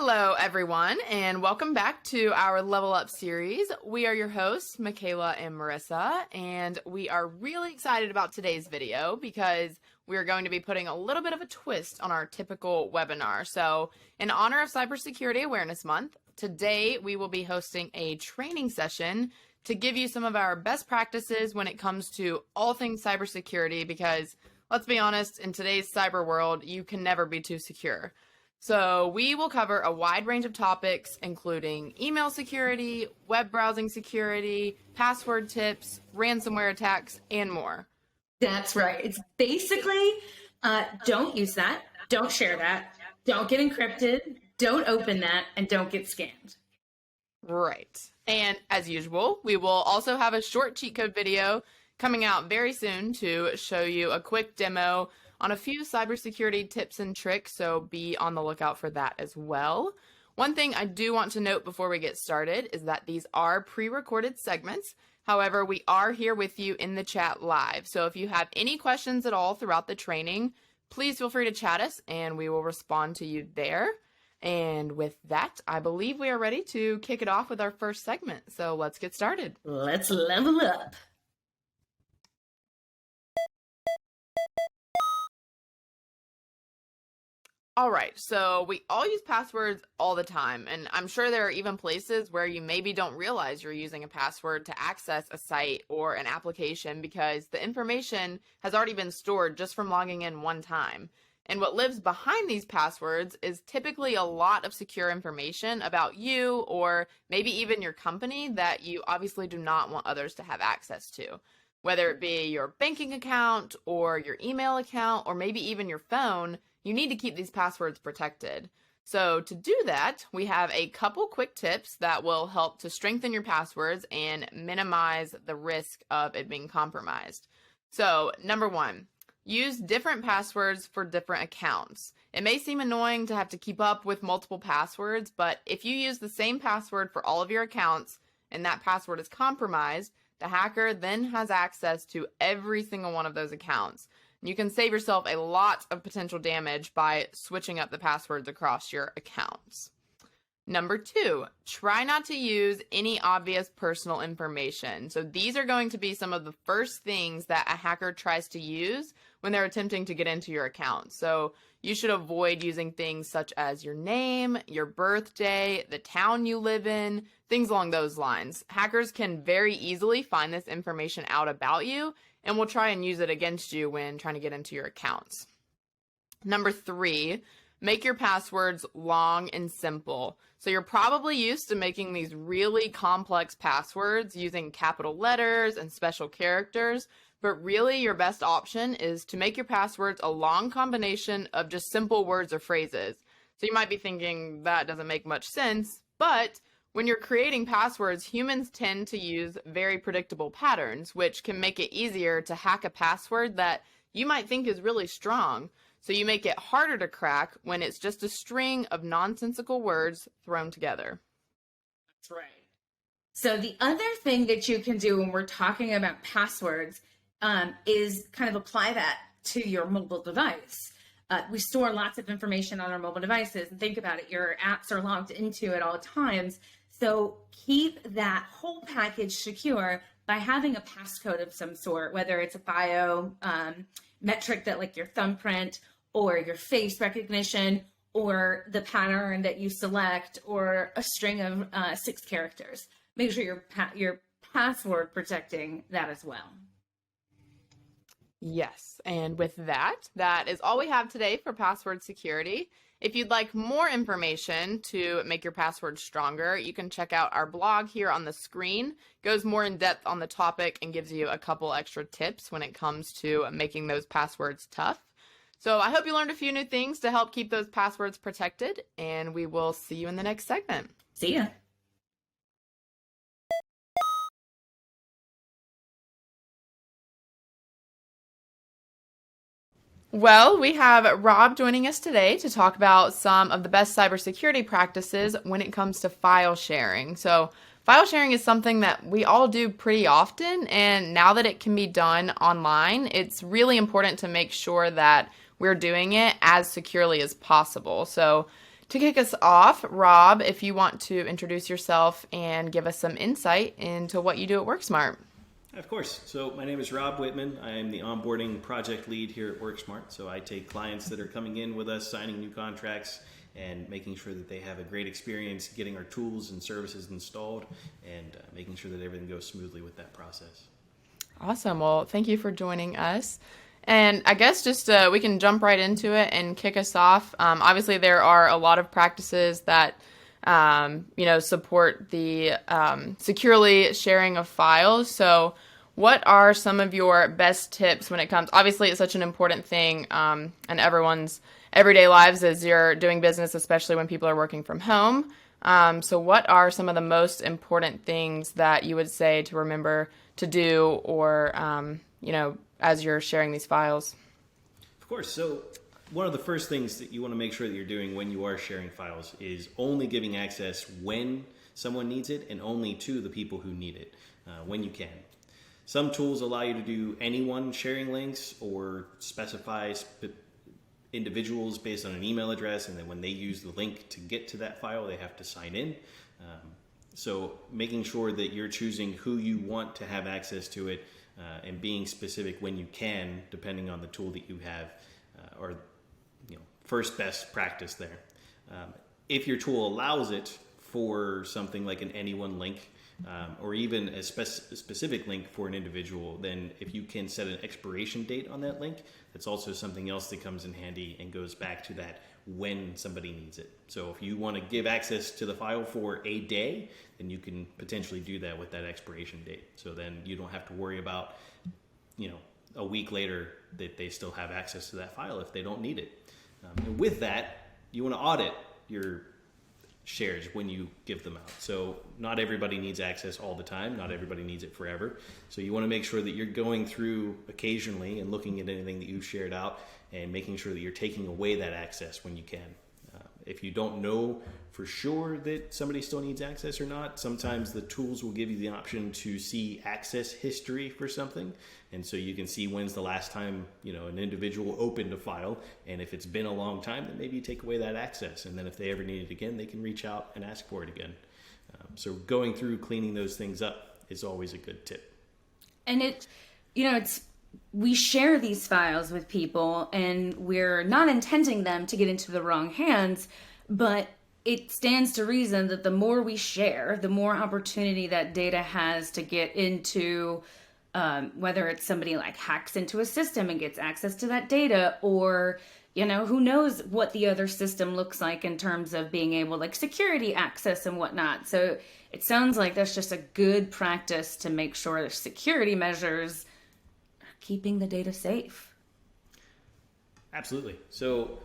Hello, everyone, and welcome back to our Level Up series. We are your hosts, Michaela and Marissa, and we are really excited about today's video because we're going to be putting a little bit of a twist on our typical webinar. So, in honor of Cybersecurity Awareness Month, today we will be hosting a training session to give you some of our best practices when it comes to all things cybersecurity because, let's be honest, in today's cyber world, you can never be too secure. So we will cover a wide range of topics, including email security, web browsing security, password tips, ransomware attacks, and more. That's right. It's basically, don't use that, don't share that, don't get encrypted, don't open that, and don't get scammed. Right. And as usual, we will also have a short cheat code video coming out very soon to show you a quick demo on a few cybersecurity tips and tricks, so be on the lookout for that as well. One thing I do want to note before we get started is that these are pre-recorded segments. However, we are here with you in the chat live. So if you have any questions at all throughout the training, please feel free to chat us and we will respond to you there. And with that, I believe we are ready to kick it off with our first segment. So let's get started. Let's level up. All right, so we all use passwords all the time, and I'm sure there are even places where you maybe don't realize you're using a password to access a site or an application because the information has already been stored just from logging in one time. And what lives behind these passwords is typically a lot of secure information about you or maybe even your company that you obviously do not want others to have access to. Whether it be your banking account or your email account or maybe even your phone, you need to keep these passwords protected. So to do that, we have a couple quick tips that will help to strengthen your passwords and minimize the risk of it being compromised. So number one, use different passwords for different accounts. It may seem annoying to have to keep up with multiple passwords, but if you use the same password for all of your accounts and that password is compromised, the hacker then has access to every single one of those accounts. You can save yourself a lot of potential damage by switching up the passwords across your accounts. Number two, try not to use any obvious personal information. So these are going to be some of the first things that a hacker tries to use when they're attempting to get into your account. So you should avoid using things such as your name, your birthday, the town you live in, things along those lines. Hackers can very easily find this information out about you and will try and use it against you when trying to get into your accounts. Number three, make your passwords long and simple. So you're probably used to making these really complex passwords using capital letters and special characters, but really your best option is to make your passwords a long combination of just simple words or phrases. So you might be thinking that doesn't make much sense, but when you're creating passwords, humans tend to use very predictable patterns, which can make it easier to hack a password that you might think is really strong. So you make it harder to crack when it's just a string of nonsensical words thrown together. That's right. So the other thing that you can do when we're talking about passwords is kind of apply that to your mobile device. We store lots of information on our mobile devices, and think about it, your apps are logged into at all times. So keep that whole package secure by having a passcode of some sort, whether it's a bio metric that like your thumbprint or your face recognition or the pattern that you select or a string of 6 characters. Make sure you're password protecting that as well. Yes, and with that is all we have today for password security. If you'd like more information to make your password stronger, you can check out our blog here on the screen. It goes more in depth on the topic and gives you a couple extra tips when it comes to making those passwords tough. So I hope you learned a few new things to help keep those passwords protected, and we will see you in the next segment. See ya. Well, we have Rob joining us today to talk about some of the best cybersecurity practices when it comes to file sharing. So file sharing is something that we all do pretty often, and now that it can be done online, it's really important to make sure that we're doing it as securely as possible. So To kick us off, Rob, if you want to introduce yourself and give us some insight into what you do at WorkSmart. Of course. So my name is Rob Whitman. I am the onboarding project lead here at WorkSmart. So I take clients that are coming in with us, signing new contracts, and making sure that they have a great experience getting our tools and services installed, and making sure that everything goes smoothly with that process. Awesome. Well, thank you for joining us. And I guess just we can jump right into it and kick us off. Obviously, there are a lot of practices that support the securely sharing of files. So what are some of your best tips when it comes? Obviously, it's such an important thing in everyone's everyday lives as you're doing business, especially when people are working from home. So what are some of the most important things that you would say to remember to do or, as you're sharing these files? Of course. So one of the first things that you want to make sure that you're doing when you are sharing files is only giving access when someone needs it and only to the people who need it when you can. Some tools allow you to do anyone sharing links or specify individuals based on an email address, and then when they use the link to get to that file, they have to sign in. So making sure that you're choosing who you want to have access to it and being specific when you can, depending on the tool that you have, or first best practice there. If your tool allows it for something like an anyone link, or even a specific link for an individual, then if you can set an expiration date on that link, that's also something else that comes in handy and goes back to that when somebody needs it. So if you want to give access to the file for a day, then you can potentially do that with that expiration date. So then you don't have to worry about, a week later that they still have access to that file if they don't need it. And with that, you want to audit your shares when you give them out. So not everybody needs access all the time. Not everybody needs it forever. So you want to make sure that you're going through occasionally and looking at anything that you've shared out and making sure that you're taking away that access when you can. If you don't know for sure that somebody still needs access or not, sometimes the tools will give you the option to see access history for something. And so you can see when's the last time, an individual opened a file. And if it's been a long time, then maybe you take away that access. And then if they ever need it again, they can reach out and ask for it again. So going through cleaning those things up is always a good tip. And we share these files with people and we're not intending them to get into the wrong hands, but it stands to reason that the more we share, the more opportunity that data has to get into, whether it's somebody like hacks into a system and gets access to that data, or, who knows what the other system looks like in terms of being able, like security access and whatnot. So it sounds like that's just a good practice to make sure the security measures keeping the data safe. Absolutely. So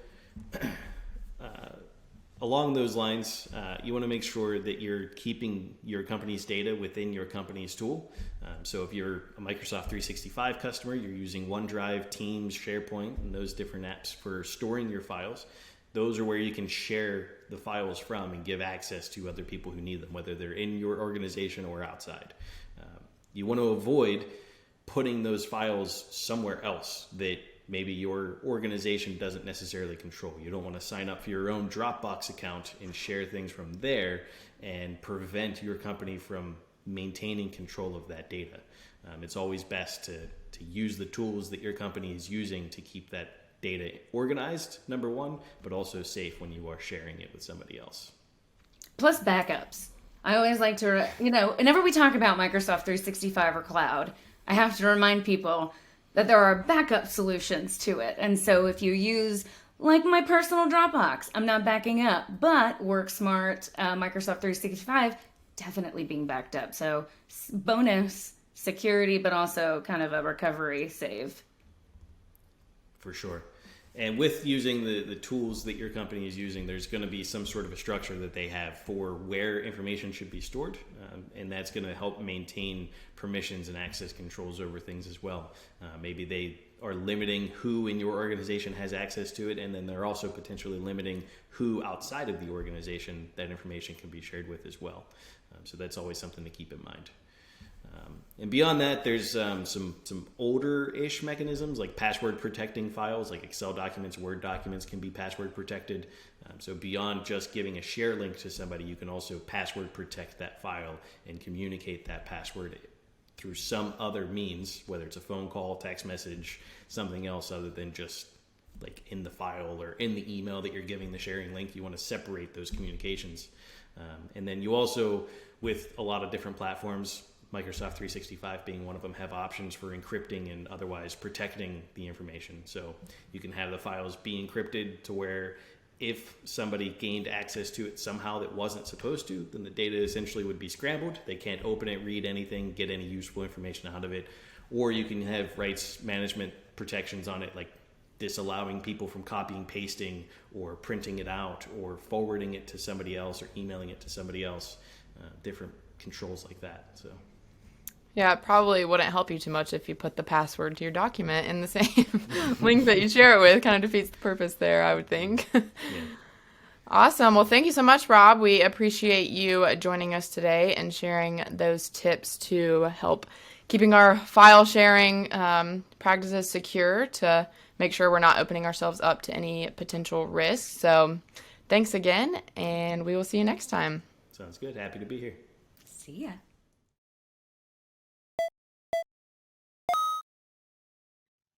along those lines, you want to make sure that you're keeping your company's data within your company's tool. So if you're a Microsoft 365 customer, you're using OneDrive, Teams, SharePoint, and those different apps for storing your files. Those are where you can share the files from and give access to other people who need them, whether they're in your organization or outside. You want to avoid putting those files somewhere else that maybe your organization doesn't necessarily control. You don't want to sign up for your own Dropbox account and share things from there and prevent your company from maintaining control of that data. It's always best to use the tools that your company is using to keep that data organized, number one, but also safe when you are sharing it with somebody else. Plus backups. I always like to, whenever we talk about Microsoft 365 or cloud, I have to remind people that there are backup solutions to it. And so if you use, like my personal Dropbox, I'm not backing up, but WorkSmart, Microsoft 365, definitely being backed up. So bonus security, but also kind of a recovery save. For sure. And with using the tools that your company is using, there's going to be some sort of a structure that they have for where information should be stored. And that's going to help maintain permissions and access controls over things as well. Maybe they are limiting who in your organization has access to it, and then they're also potentially limiting who outside of the organization that information can be shared with as well. So that's always something to keep in mind. And beyond that, there's some older-ish mechanisms like password protecting files, like Excel documents, Word documents can be password protected. So beyond just giving a share link to somebody, you can also password protect that file and communicate that password through some other means, whether it's a phone call, text message, something else other than just like in the file or in the email that you're giving the sharing link. You want to separate those communications. And then you also, with a lot of different platforms, Microsoft 365 being one of them, have options for encrypting and otherwise protecting the information. So you can have the files be encrypted to where if somebody gained access to it somehow that wasn't supposed to, then the data essentially would be scrambled. They can't open it, read anything, get any useful information out of it. Or you can have rights management protections on it, like disallowing people from copying, pasting, or printing it out, or forwarding it to somebody else, or emailing it to somebody else. Different controls like that. So. Yeah, it probably wouldn't help you too much if you put the password to your document in the same link that you share it with. Kind of defeats the purpose there, I would think. Yeah. Awesome. Well, thank you so much, Rob. We appreciate you joining us today and sharing those tips to help keeping our file sharing practices secure to make sure we're not opening ourselves up to any potential risks. So thanks again, and we will see you next time. Sounds good. Happy to be here. See ya.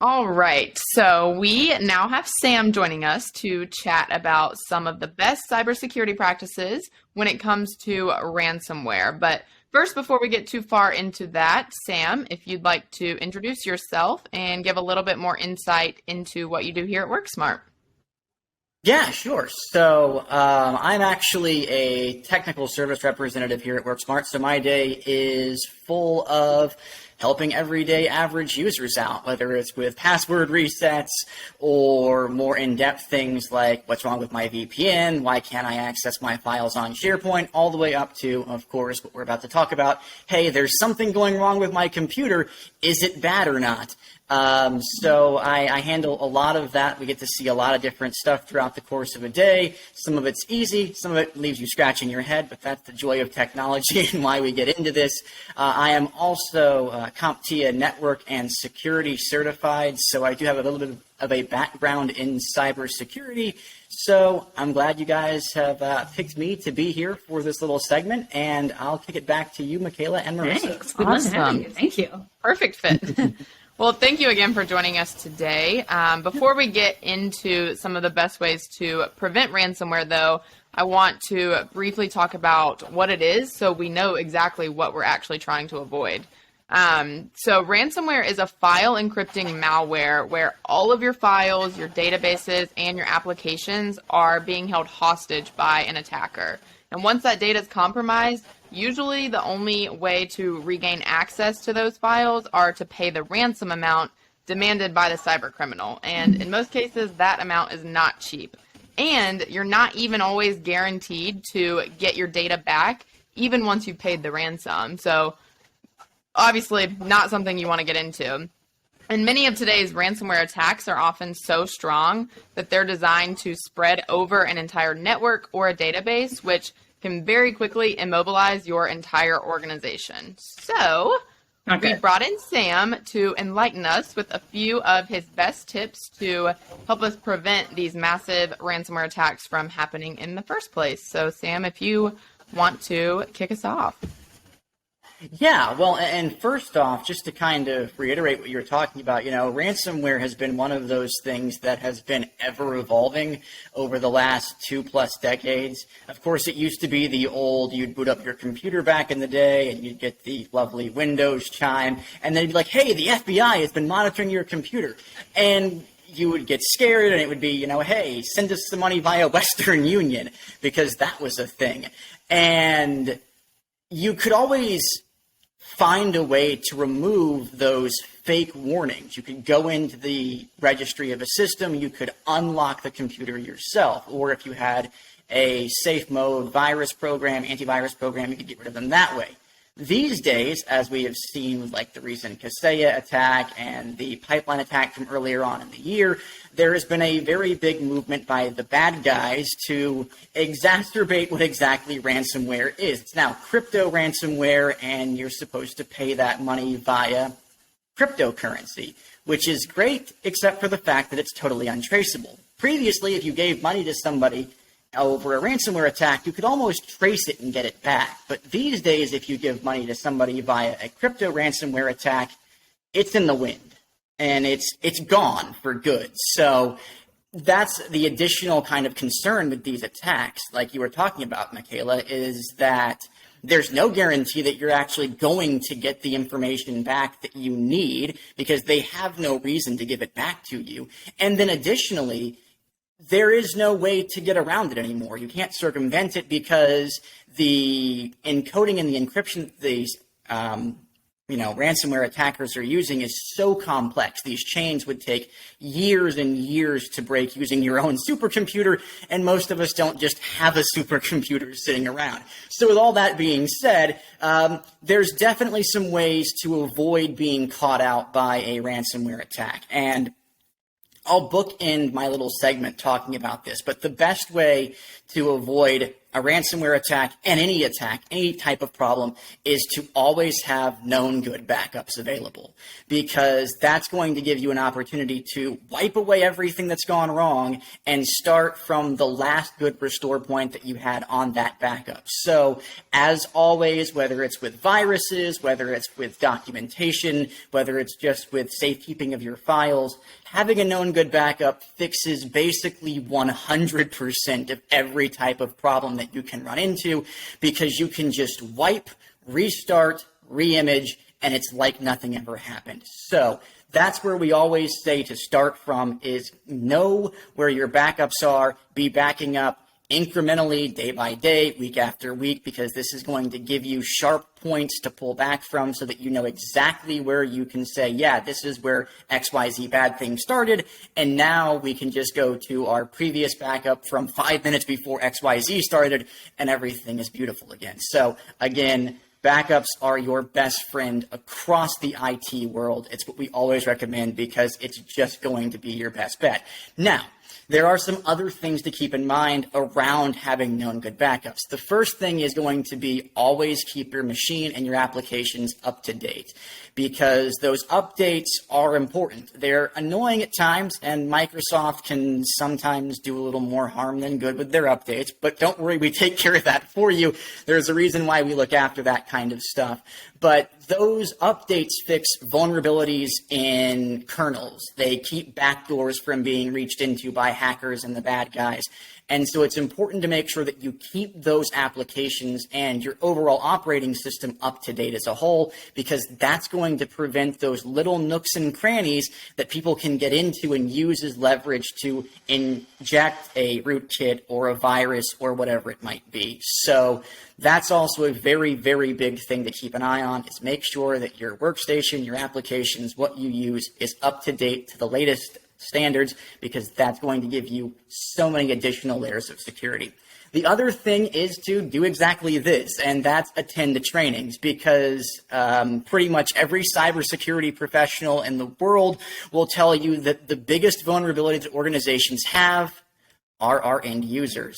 All right, so we now have Sam joining us to chat about some of the best cybersecurity practices when it comes to ransomware. But first, before we get too far into that, Sam, if you'd like to introduce yourself and give a little bit more insight into what you do here at WorkSmart. Yeah, sure. So I'm actually a technical service representative here at WorkSmart. So my day is full of helping everyday average users out, whether it's with password resets or more in-depth things like what's wrong with my VPN, why can't I access my files on SharePoint, all the way up to, of course, what we're about to talk about. Hey, there's something going wrong with my computer. Is it bad or not? So I handle a lot of that. We get to see a lot of different stuff throughout the course of a day. Some of it's easy. Some of it leaves you scratching your head, but that's the joy of technology and why we get into this. I am also CompTIA network and security certified, so I do have a little bit of a background in cybersecurity. So I'm glad you guys have picked me to be here for this little segment, and I'll kick it back to you, Michaela and Marissa. Thanks. We'd love to have you. Thank you. Perfect fit. Well, thank you again for joining us today. Before we get into some of the best ways to prevent ransomware, though, I want to briefly talk about what it is so we know exactly what we're actually trying to avoid. So ransomware is a file encrypting malware where all of your files, your databases, and your applications are being held hostage by an attacker. And once that data is compromised, usually the only way to regain access to those files are to pay the ransom amount demanded by the cybercriminal. And in most cases, that amount is not cheap. And you're not even always guaranteed to get your data back, even once you've paid the ransom. So obviously not something you want to get into. And many of today's ransomware attacks are often so strong that they're designed to spread over an entire network or a database, which can very quickly immobilize your entire organization. So we brought in Sam to enlighten us with a few of his best tips to help us prevent these massive ransomware attacks from happening in the first place. So Sam, if you want to kick us off. Yeah, well, and first off, just to kind of reiterate what you were talking about, ransomware has been one of those things that has been ever evolving over the last 2+ decades. Of course, it used to be the old, you'd boot up your computer back in the day and you'd get the lovely Windows chime, and then you'd be like, hey, the FBI has been monitoring your computer. And you would get scared, and it would be, hey, send us the money via Western Union, because that was a thing. And you could always find a way to remove those fake warnings. You could go into the registry of a system, you could unlock the computer yourself, or if you had a safe mode virus program, antivirus program, you could get rid of them that way. These days, as we have seen with like the recent Kaseya attack and the pipeline attack from earlier on in the year, there has been a very big movement by the bad guys to exacerbate what exactly ransomware is. It's now crypto ransomware, and you're supposed to pay that money via cryptocurrency, which is great, except for the fact that it's totally untraceable. Previously, if you gave money to somebody over a ransomware attack, you could almost trace it and get it back. But these days, if you give money to somebody via a crypto ransomware attack, it's in the wind and it's gone for good. So that's the additional kind of concern with these attacks, like you were talking about, Michaela, is that there's no guarantee that you're actually going to get the information back that you need because they have no reason to give it back to you. And then additionally, there is no way to get around it anymore. You can't circumvent it because the encoding and the encryption these ransomware attackers are using is so complex. These chains would take years and years to break using your own supercomputer, and most of us don't just have a supercomputer sitting around. So with all that being said, there's definitely some ways to avoid being caught out by a ransomware attack. And I'll bookend my little segment talking about this, but the best way to avoid a ransomware attack, any type of problem, is to always have known good backups available, because that's going to give you an opportunity to wipe away everything that's gone wrong and start from the last good restore point that you had on that backup. So as always, whether it's with viruses, whether it's with documentation, whether it's just with safekeeping of your files, having a known good backup fixes basically 100% of every type of problem that you can run into, because you can just wipe, restart, re-image, and it's like nothing ever happened. So that's where we always say to start from, is know where your backups are, be backing up incrementally, day by day, week after week, because this is going to give you sharp points to pull back from so that you know exactly where you can say, yeah, this is where XYZ bad thing started, and now we can just go to our previous backup from 5 minutes before XYZ started, and everything is beautiful again. So again, backups are your best friend across the IT world. It's what we always recommend because it's just going to be your best bet. Now, there are some other things to keep in mind around having known good backups. The first thing is going to be always keep your machine and your applications up to date, because those updates are important. They're annoying at times, and Microsoft can sometimes do a little more harm than good with their updates, but don't worry, we take care of that for you. There's a reason why we look after that kind of stuff. But those updates fix vulnerabilities in kernels. They keep backdoors from being reached into by hackers and the bad guys. And so it's important to make sure that you keep those applications and your overall operating system up to date as a whole, because that's going to prevent those little nooks and crannies that people can get into and use as leverage to inject a rootkit or a virus or whatever it might be. So that's also a very, very big thing to keep an eye on, is make sure that your workstation, your applications, what you use is up to date to the latest standards, because that's going to give you so many additional layers of security. The other thing is to do exactly this, and that's attend to trainings, because pretty much every cybersecurity professional in the world will tell you that the biggest vulnerabilities that organizations have are our end users,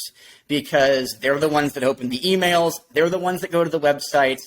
because they're the ones that open the emails, they're the ones that go to the websites,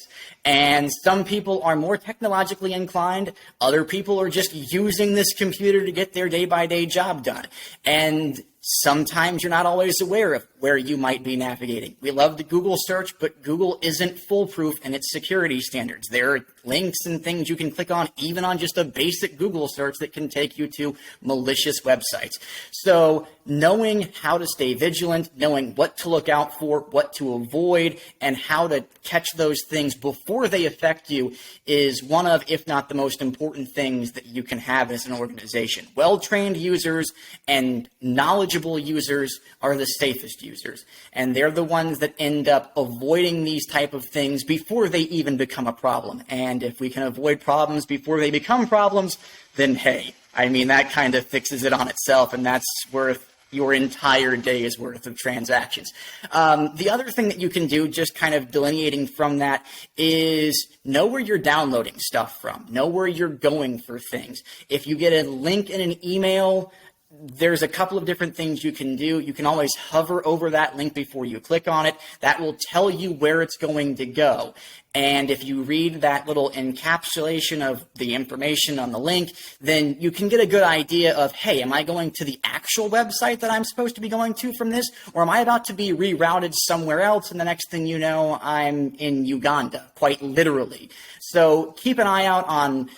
and some people are more technologically inclined, other people are just using this computer to get their day-by-day job done. And sometimes you're not always aware of where you might be navigating. We love the Google search, but Google isn't foolproof in its security standards. There are links and things you can click on, even on just a basic Google search, that can take you to malicious websites. So knowing how to stay vigilant, knowing what to look out for, what to avoid, and how to catch those things before they affect you is one of, if not the most important things that you can have as an organization. Well-trained users and knowledgeable users are the safest users, and they're the ones that end up avoiding these type of things before they even become a problem. And if we can avoid problems before they become problems, then hey, I mean, that kind of fixes it on itself, and that's worth, your entire day's worth of transactions. The other thing that you can do, just kind of delineating from that, is know where you're downloading stuff from. Know where you're going for things. If you get a link in an email, there's a couple of different things you can do. You can always hover over that link before you click on it. That will tell you where it's going to go. And if you read that little encapsulation of the information on the link, then you can get a good idea of, hey, am I going to the actual website that I'm supposed to be going to from this? Or am I about to be rerouted somewhere else? And the next thing you know, I'm in Uganda, quite literally. So keep an eye out on,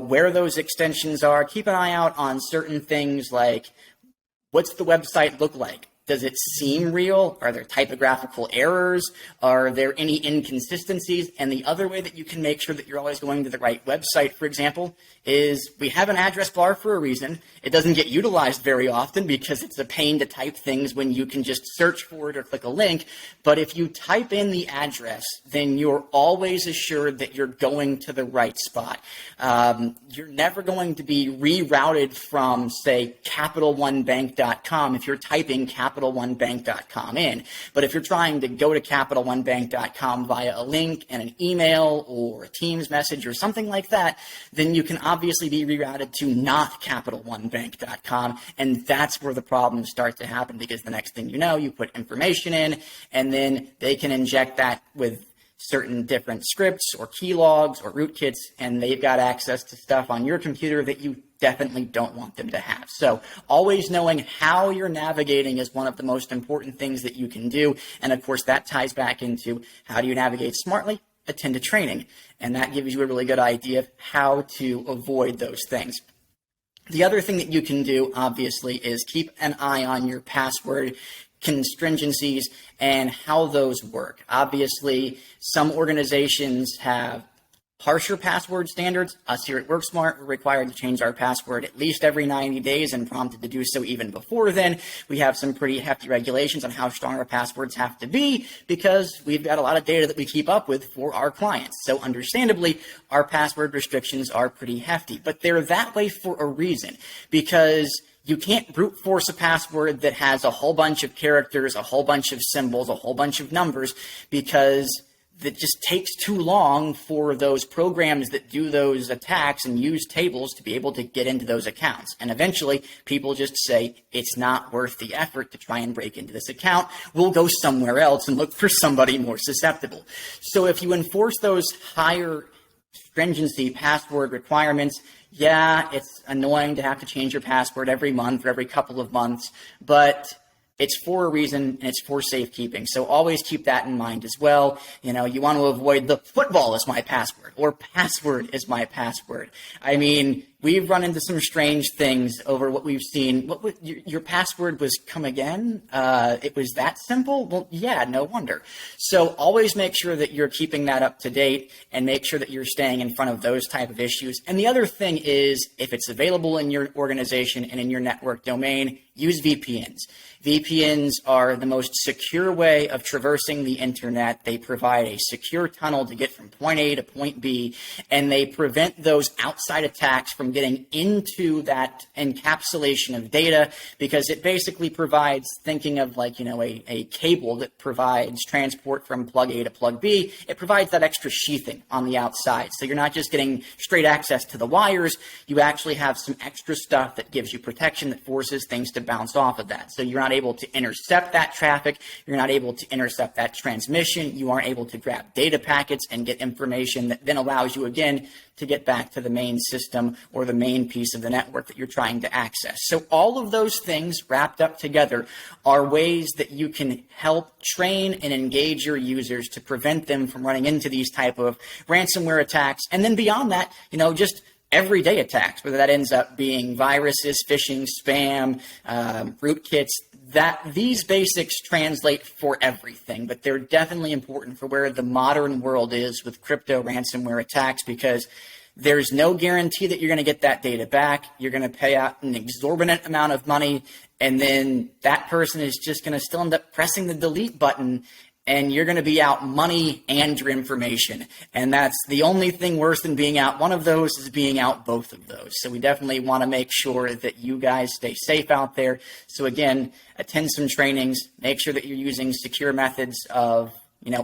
where those extensions are. Keep an eye out on certain things like, what's the website look like? Does it seem real? Are there typographical errors? Are there any inconsistencies? And the other way that you can make sure that you're always going to the right website, for example, is we have an address bar for a reason. It doesn't get utilized very often because it's a pain to type things when you can just search for it or click a link. But if you type in the address, then you're always assured that you're going to the right spot. You're never going to be rerouted from, say, CapitalOneBank.com if you're typing CapitalOneBank.com in. But if you're trying to go to CapitalOneBank.com via a link and an email or a Teams message or something like that, then you can obviously be rerouted to not CapitalOneBank.com, and that's where the problems start to happen, because the next thing you know, you put information in, and then they can inject that with certain different scripts or key logs or rootkits, and they've got access to stuff on your computer that you definitely don't want them to have. So always knowing how you're navigating is one of the most important things that you can do. And of course, that ties back into how do you navigate smartly? Attend to training. And that gives you a really good idea of how to avoid those things. The other thing that you can do, obviously, is keep an eye on your password stringencies and how those work. Obviously, some organizations have harsher password standards. Us here at WorkSmart, we're required to change our password at least every 90 days and prompted to do so even before then. We have some pretty hefty regulations on how strong our passwords have to be because we've got a lot of data that we keep up with for our clients. So understandably, our password restrictions are pretty hefty, but they're that way for a reason, because you can't brute force a password that has a whole bunch of characters, a whole bunch of symbols, a whole bunch of numbers, because that just takes too long for those programs that do those attacks and use tables to be able to get into those accounts. And eventually, people just say, it's not worth the effort to try and break into this account. We'll go somewhere else and look for somebody more susceptible. So if you enforce those higher stringency password requirements, yeah, it's annoying to have to change your password every month or every couple of months, but it's for a reason, and it's for safekeeping. So always keep that in mind as well. You want to avoid the football is my password or password is my password. I mean, we've run into some strange things over what we've seen. Your password was come again? It was that simple? Well, yeah, no wonder. So always make sure that you're keeping that up to date and make sure that you're staying in front of those type of issues. And the other thing is, if it's available in your organization and in your network domain, use VPNs. VPNs are the most secure way of traversing the internet. They provide a secure tunnel to get from point A to point B, and they prevent those outside attacks from getting into that encapsulation of data, because it basically provides, thinking of like, a cable that provides transport from plug A to plug B, it provides that extra sheathing on the outside. So you're not just getting straight access to the wires, you actually have some extra stuff that gives you protection that forces things to bounce off of that. So you're not able to intercept that traffic, you're not able to intercept that transmission, you aren't able to grab data packets and get information that then allows you again to get back to the main system or the main piece of the network that you're trying to access. So all of those things wrapped up together are ways that you can help train and engage your users to prevent them from running into these type of ransomware attacks. And then beyond that, just everyday attacks, whether that ends up being viruses, phishing, spam, rootkits, that these basics translate for everything, but they're definitely important for where the modern world is with crypto ransomware attacks, because there's no guarantee that you're going to get that data back. You're going to pay out an exorbitant amount of money, and then that person is just going to still end up pressing the delete button. and you're going to be out money and your information. And that's the only thing worse than being out one of those is being out both of those. So we definitely want to make sure that you guys stay safe out there. So again, attend some trainings, make sure that you're using secure methods of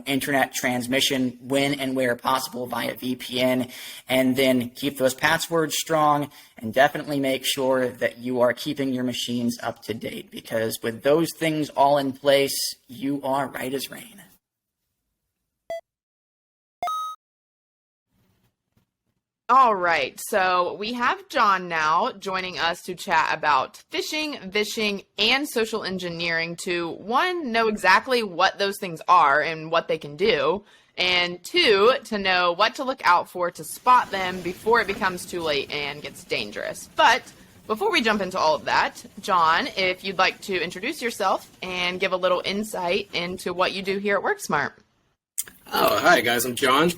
internet transmission when and where possible via VPN, and then keep those passwords strong, and definitely make sure that you are keeping your machines up to date, because with those things all in place, you are right as rain. All right, so we have John now joining us to chat about phishing, vishing, and social engineering to, one, know exactly what those things are and what they can do, and two, to know what to look out for to spot them before it becomes too late and gets dangerous. But before we jump into all of that, John, if you'd like to introduce yourself and give a little insight into what you do here at WorkSmart. Oh, hi guys, I'm John.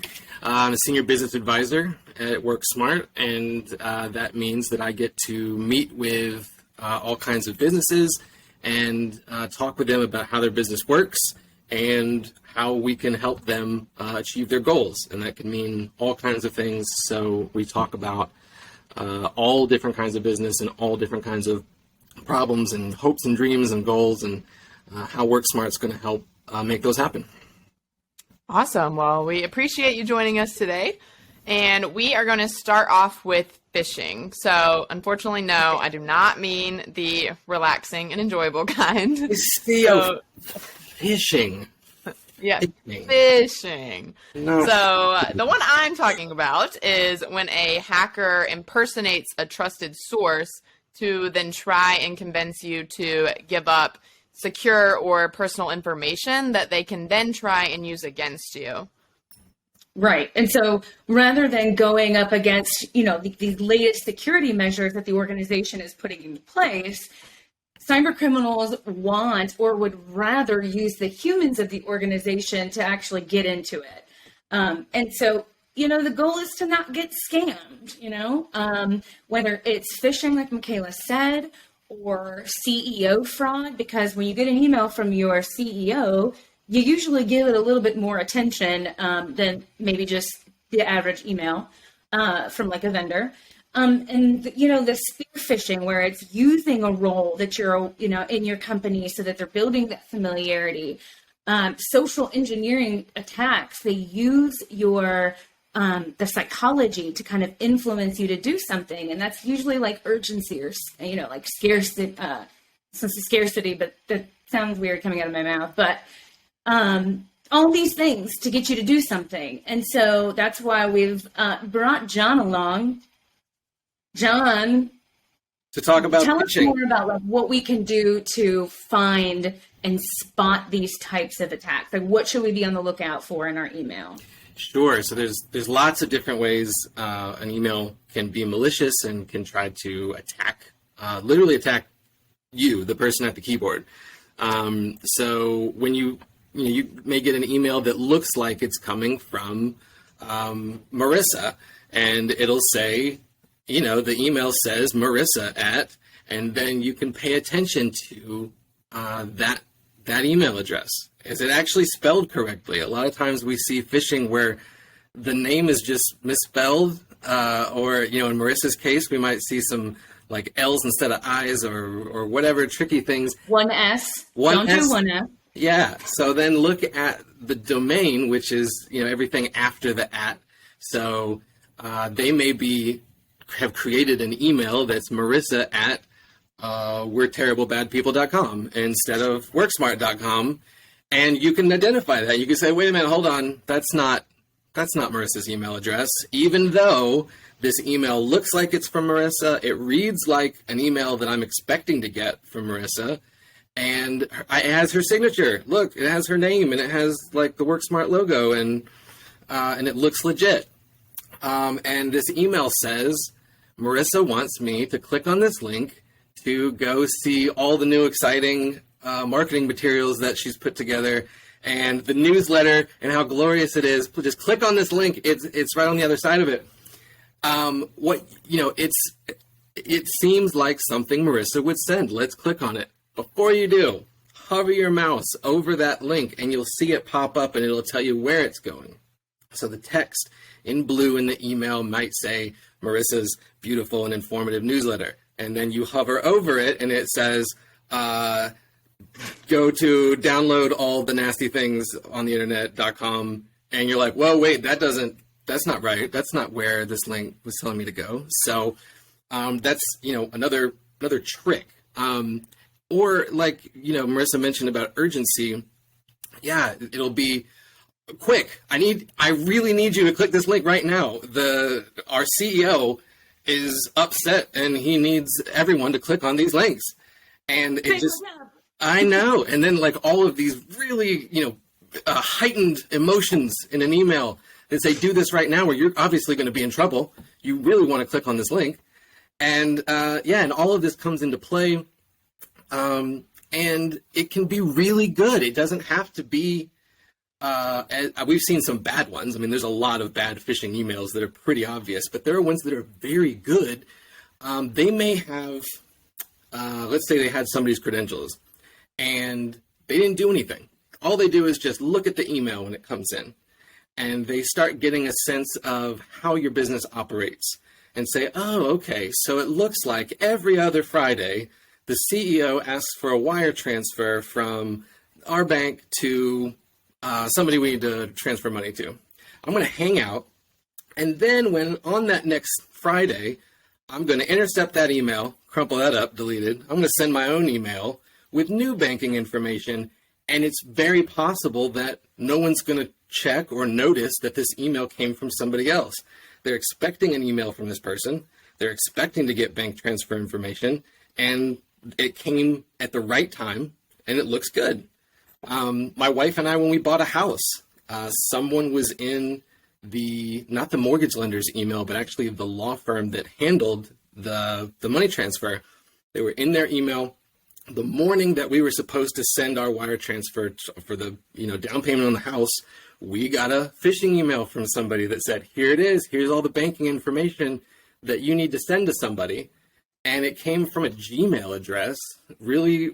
I'm a senior business advisor at WorkSmart, and that means that I get to meet with all kinds of businesses and talk with them about how their business works and how we can help them achieve their goals. And that can mean all kinds of things. So we talk about all different kinds of business and all different kinds of problems and hopes and dreams and goals, and how WorkSmart is going to help make those happen. Awesome. Well, we appreciate you joining us today. And we are going to start off with phishing. So, unfortunately, no, I do not mean the relaxing and enjoyable kind. Phishing. Yeah, phishing. No. So, the one I'm talking about is when a hacker impersonates a trusted source to then try and convince you to give up secure or personal information that they can then try and use against you. Right. And so rather than going up against, these latest security measures that the organization is putting in place, cyber criminals want or would rather use the humans of the organization to actually get into it. And so, the goal is to not get scammed, whether it's phishing, like Michaela said, or CEO fraud, because when you get an email from your CEO, you usually give it a little bit more attention than maybe just the average email from like a vendor. The spear phishing, where it's using a role that you're, in your company so that they're building that familiarity. Social engineering attacks, they use your the psychology to kind of influence you to do something. And that's usually like urgency or, like scarcity, sense of scarcity, but that sounds weird coming out of my mouth. But all these things to get you to do something. And so that's why we've brought John along. John, to talk about tell phishing. us more about what we can do to find and spot these types of attacks. Like, what should we be on the lookout for in our email? Sure. So there's lots of different ways an email can be malicious and can try to attack, literally attack you, the person at the keyboard. So when you may get an email that looks like it's coming from Marissa, and it'll say, the email says Marissa at, and then you can pay attention to that email address. Is it actually spelled correctly? A lot of times we see phishing where the name is just misspelled, or, in Marissa's case, we might see some like L's instead of I's or whatever tricky things. One S. Don't do one S. Yeah. So then look at the domain, which is, everything after the at. So they may have created an email that's Marissa at we'reterriblebadpeople.com instead of worksmart.com. And you can identify that. You can say, wait a minute, hold on. That's not Marissa's email address. Even though this email looks like it's from Marissa, it reads like an email that I'm expecting to get from Marissa. And it has her signature. Look, it has her name, and it has like the WorkSmart logo, and it looks legit. And this email says, Marissa wants me to click on this link to go see all the new exciting marketing materials that she's put together, and the newsletter, and how glorious it is. Just click on this link. It's right on the other side of it. It seems like something Marissa would send. Let's click on it. Before you do, hover your mouse over that link and you'll see it pop up and it'll tell you where it's going. So the text in blue in the email might say Marissa's beautiful and informative newsletter. And then you hover over it and it says, go to download all the nasty things on the internet.com. And you're like, well, wait, that's not right. That's not where this link was telling me to go. So that's, another trick. Or like, Marissa mentioned about urgency. Yeah, it'll be quick. I really need you to click this link right now. Our CEO is upset and he needs everyone to click on these links. And it just, I know. And then like all of these really, heightened emotions in an email that say, do this right now, or you're obviously going to be in trouble. You really want to click on this link. And and all of this comes into play. And it can be really good. It doesn't have to be, we've seen some bad ones. I mean, there's a lot of bad phishing emails that are pretty obvious, but there are ones that are very good. They may have, let's say they had somebody's credentials and they didn't do anything. All they do is just look at the email when it comes in, and they start getting a sense of how your business operates and say, oh, okay, so it looks like every other Friday, the CEO asks for a wire transfer from our bank to somebody we need to transfer money to. I'm going to hang out, and then when on that next Friday, I'm going to intercept that email, crumple that up, delete it. I'm going to send my own email with new banking information, and it's very possible that no one's going to check or notice that this email came from somebody else. They're expecting an email from this person. They're expecting to get bank transfer information, and it came at the right time, and it looks good. My wife and I, when we bought a house, someone was in not the mortgage lender's email, but actually the law firm that handled the money transfer. They were in their email the morning that we were supposed to send our wire transfer for the down payment on the house. We got a phishing email from somebody that said, here it is. Here's all the banking information that you need to send to somebody. And it came from a Gmail address, really,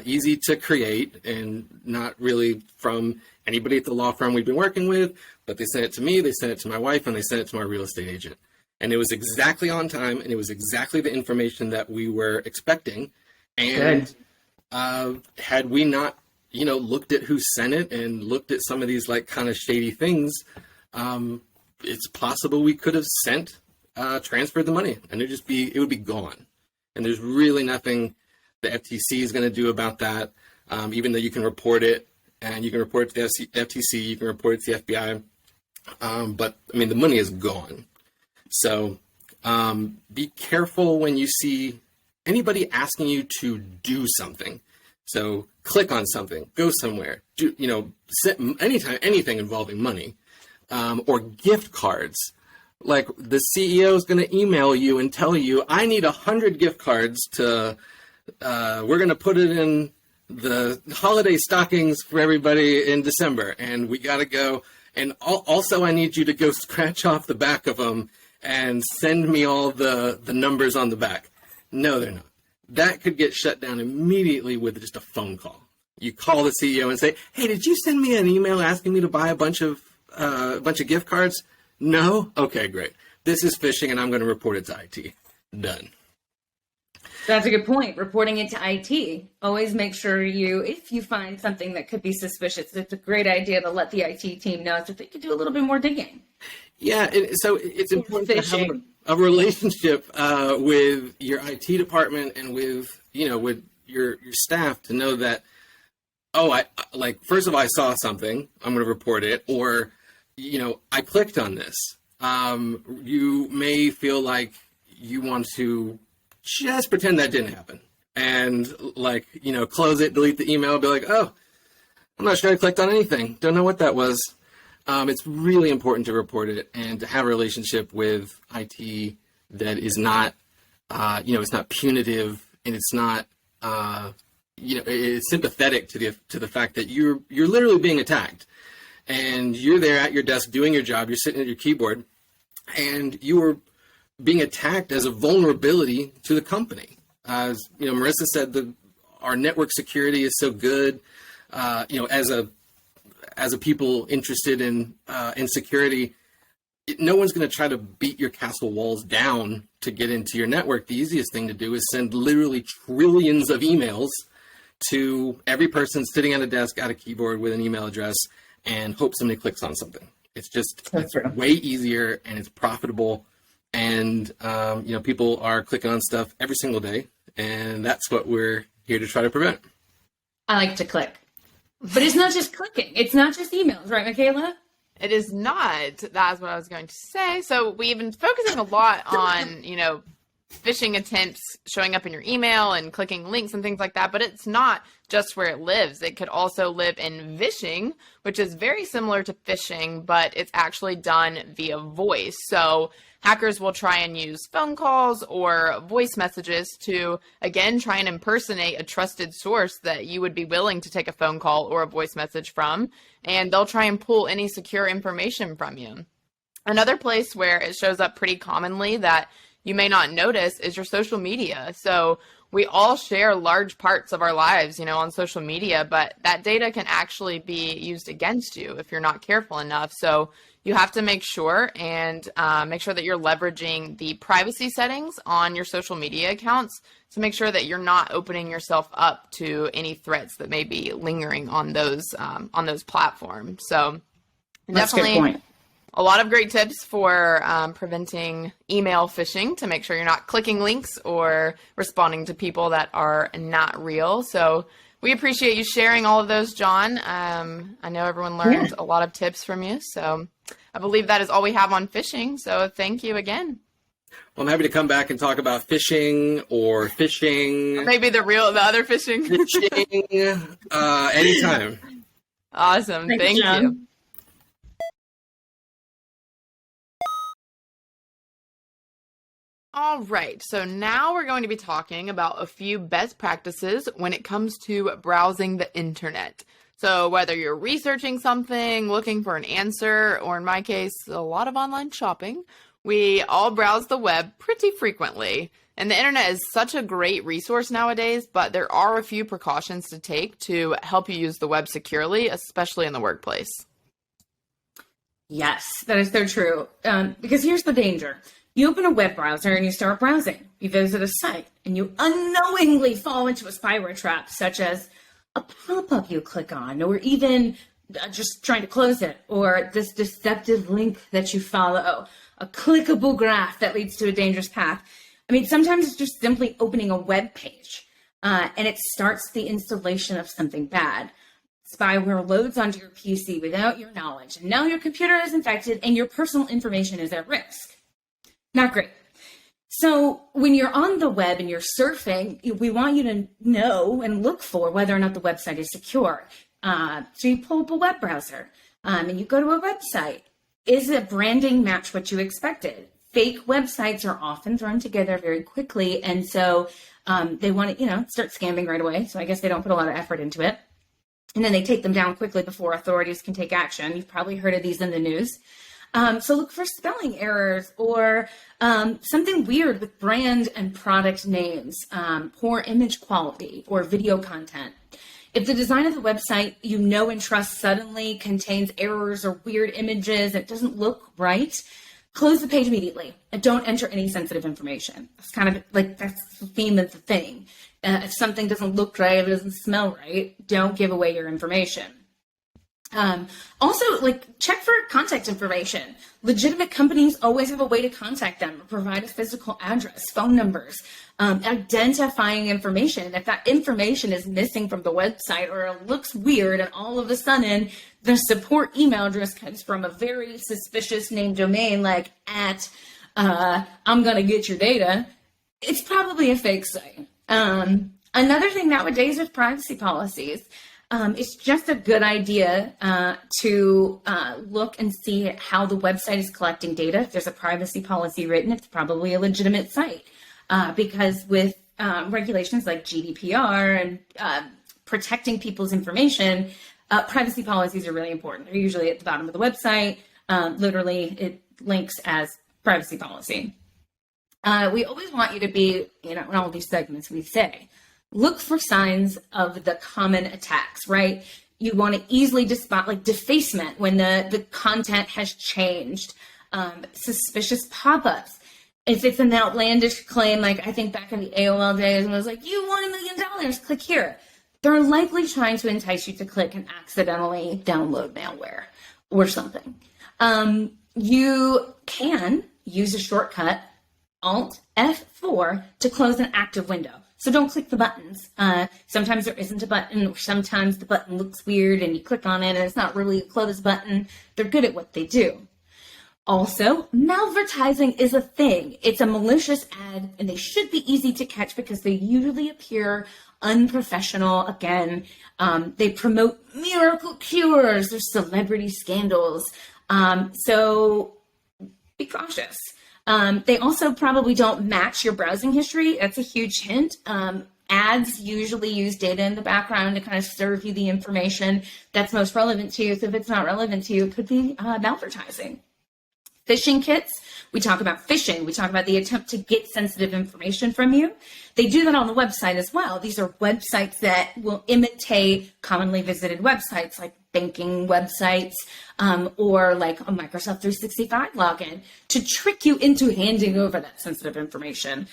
easy to create and not really from anybody at the law firm we've been working with, but they sent it to me, they sent it to my wife, and they sent it to my real estate agent. And it was exactly on time, and it was exactly the information that we were expecting. And had we not, looked at who sent it and looked at some of these like kind of shady things, it's possible we could have transferred the money, and it would be gone. And there's really nothing the FTC is going to do about that, even though you can report it, and you can report it to the FTC, you can report it to the FBI. But I mean, the money is gone. So be careful when you see anybody asking you to do something. So click on something, go somewhere, anything involving money, or gift cards. Like the CEO is going to email you and tell you, I need 100 gift cards we're going to put it in the holiday stockings for everybody in December. And we got to go. And also I need you to go scratch off the back of them and send me all the numbers on the back. No, they're not. That could get shut down immediately with just a phone call. You call the CEO and say, hey, did you send me an email asking me to buy a bunch of gift cards? No? Okay, great. This is phishing, and I'm going to report it to IT. Done. That's a good point. Reporting it to IT. Always make sure if you find something that could be suspicious, it's a great idea to let the IT team know so they can do a little bit more digging. Yeah, so it's important to have a relationship with your IT department and with your staff to know that, first of all, I saw something, I'm going to report it, or I clicked on this. You may feel like you want to just pretend that didn't happen and close it, delete the email, be like, oh, I'm not sure I clicked on anything. Don't know what that was. It's really important to report it and to have a relationship with IT that is not, it's not punitive, and it's not, it's sympathetic to the fact that you're literally being attacked. And you're there at your desk doing your job, you're sitting at your keyboard, and you are being attacked as a vulnerability to the company. As Marissa said, our network security is so good. As a people interested in security, no one's going to try to beat your castle walls down to get into your network. The easiest thing to do is send literally trillions of emails to every person sitting at a desk at a keyboard with an email address and hope somebody clicks on something. It's way easier, and it's profitable. And, people are clicking on stuff every single day, and that's what we're here to try to prevent. I like to click. But it's not just clicking. It's not just emails, right, Michaela? It is not. That's what I was going to say. So we've been focusing a lot on, phishing attempts showing up in your email and clicking links and things like that, but it's not just where it lives. It could also live in vishing, which is very similar to phishing, but it's actually done via voice. So hackers will try and use phone calls or voice messages to, again, try and impersonate a trusted source that you would be willing to take a phone call or a voice message from, and they'll try and pull any secure information from you. Another place where it shows up pretty commonly that you may not notice is your social media. So we all share large parts of our lives, on social media, but that data can actually be used against you if you're not careful enough. So you have to make sure that you're leveraging the privacy settings on your social media accounts to make sure that you're not opening yourself up to any threats that may be lingering on those platforms. So That's definitely a good point. A lot of great tips for preventing email phishing to make sure you're not clicking links or responding to people that are not real. So we appreciate you sharing all of those, John. I know everyone learned a lot of tips from you. So I believe that is all we have on phishing. So thank you again. Well, I'm happy to come back and talk about phishing or phishing. Maybe the other phishing. Phishing, anytime. Awesome. Thank you. All right, so now we're going to be talking about a few best practices when it comes to browsing the internet. So whether you're researching something, looking for an answer, or in my case, a lot of online shopping, we all browse the web pretty frequently. And the internet is such a great resource nowadays, but there are a few precautions to take to help you use the web securely, especially in the workplace. Yes, that is so true. Because here's the danger. You open a web browser and you start browsing. You visit a site and you unknowingly fall into a spyware trap, such as a pop-up you click on, or even just trying to close it, or this deceptive link that you follow, a clickable graph that leads to a dangerous path. I mean, sometimes it's just simply opening a web page and it starts the installation of something bad. Spyware loads onto your PC without your knowledge, and now your computer is infected and your personal information is at risk. Not great. So when you're on the web and you're surfing, we want you to know and look for whether or not the website is secure. So you pull up a web browser and you go to a website. Is the branding match what you expected? Fake websites are often thrown together very quickly. And so they want to, start scamming right away. So I guess they don't put a lot of effort into it. And then they take them down quickly before authorities can take action. You've probably heard of these in the news. So look for spelling errors or something weird with brand and product names, poor image quality, or video content. If the design of the website you know and trust suddenly contains errors or weird images, it doesn't look right, close the page immediately and don't enter any sensitive information. It's kind of like that's the theme of the thing. If something doesn't look right, if it doesn't smell right, don't give away your information. Also, check for contact information. Legitimate companies always have a way to contact them, provide a physical address, phone numbers, identifying information. If that information is missing from the website or it looks weird and all of a sudden the support email address comes from a very suspicious name domain like I'm going to get your data, it's probably a fake site. Another thing nowadays is privacy policies. It's just a good idea to look and see how the website is collecting data. If there's a privacy policy written, it's probably a legitimate site because with regulations like GDPR and protecting people's information, privacy policies are really important. They're usually at the bottom of the website. Literally, it links as privacy policy. We always want you to be, in all these segments we say, look for signs of the common attacks, right? You want to easily spot like defacement when the content has changed, suspicious pop-ups. If it's an outlandish claim, like I think back in the AOL days, and it was like, you won $1 million, click here. They're likely trying to entice you to click and accidentally download malware or something. You can use a shortcut, Alt F4, to close an active window. So don't click the buttons. Sometimes there isn't a button, or sometimes the button looks weird and you click on it and it's not really a close button. They're good at what they do. Also, malvertising is a thing. It's a malicious ad, and they should be easy to catch because they usually appear unprofessional. Again, they promote miracle cures or celebrity scandals. So be cautious. They also probably don't match your browsing history. That's a huge hint. Ads usually use data in the background to kind of serve you the information that's most relevant to you. So if it's not relevant to you, it could be malvertising. Phishing kits, we talk about phishing. We talk about the attempt to get sensitive information from you. They do that on the website as well. These are websites that will imitate commonly visited websites like banking websites or like a Microsoft 365 login to trick you into handing over that sensitive information.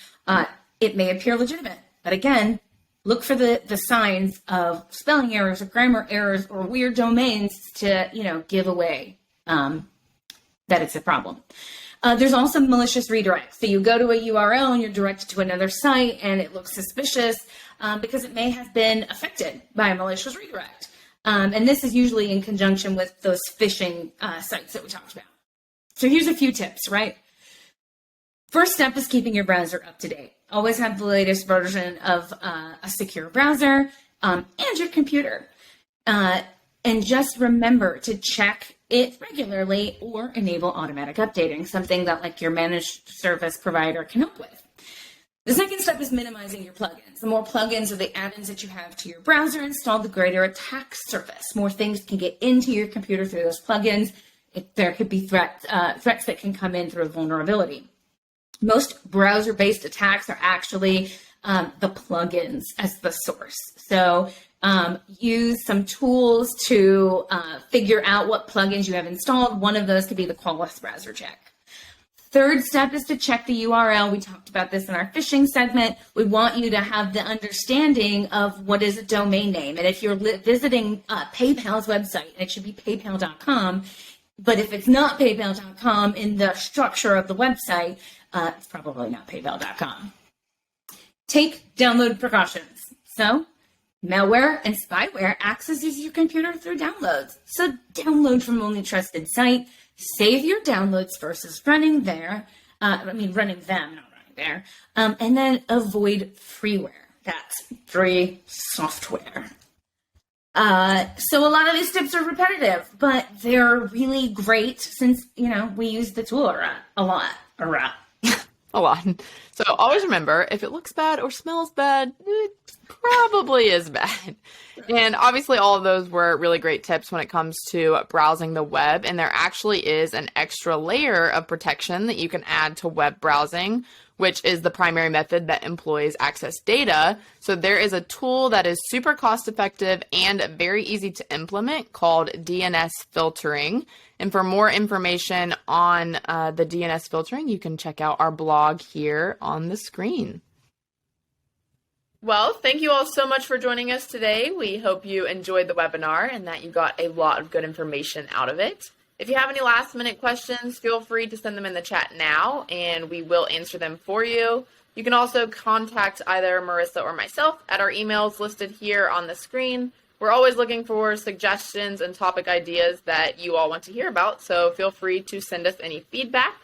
It may appear legitimate, but again, look for the signs of spelling errors or grammar errors or weird domains to, give away that it's a problem. There's also malicious redirects. So you go to a URL and you're directed to another site and it looks suspicious because it may have been affected by a malicious redirect. And this is usually in conjunction with those phishing sites that we talked about. So here's a few tips, right? First step is keeping your browser up to date. Always have the latest version of a secure browser and your computer. And just remember to check it regularly or enable automatic updating, something that like your managed service provider can help with. The second step is minimizing your plugins. The more plugins or the add-ins that you have to your browser installed, the greater attack surface. More things can get into your computer through those plugins. There could be threats that can come in through a vulnerability. Most browser-based attacks are actually the plugins as the source. So use some tools to figure out what plugins you have installed. One of those could be the Qualys browser check. Third step is to check the URL. We talked about this in our phishing segment. We want you to have the understanding of what is a domain name. And if you're visiting PayPal's website, it should be paypal.com. But if it's not paypal.com in the structure of the website, it's probably not paypal.com. Take download precautions. So malware and spyware accesses your computer through downloads. So download from only trusted site. Save your downloads versus running there. Running them, not running there. And then avoid freeware. That's free software. So a lot of these tips are repetitive, but they're really great since, we use the tool a lot. A lot. So always remember, if it looks bad or smells bad, it probably is bad. And obviously all of those were really great tips when it comes to browsing the web. And there actually is an extra layer of protection that you can add to web browsing, which is the primary method that employees access data. So there is a tool that is super cost effective and very easy to implement called DNS filtering. And for more information on the DNS filtering, you can check out our blog here on the screen. Well, thank you all so much for joining us today. We hope you enjoyed the webinar and that you got a lot of good information out of it. If you have any last minute questions, feel free to send them in the chat now and we will answer them for you. You can also contact either Marissa or myself at our emails listed here on the screen. We're always looking for suggestions and topic ideas that you all want to hear about, so feel free to send us any feedback.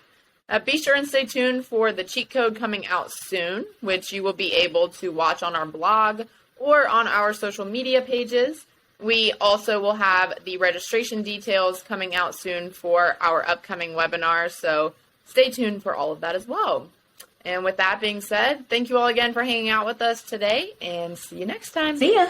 Be sure and stay tuned for the cheat code coming out soon, which you will be able to watch on our blog or on our social media pages. We also will have the registration details coming out soon for our upcoming webinar, so stay tuned for all of that as well. And with that being said, thank you all again for hanging out with us today, and see you next time. See ya.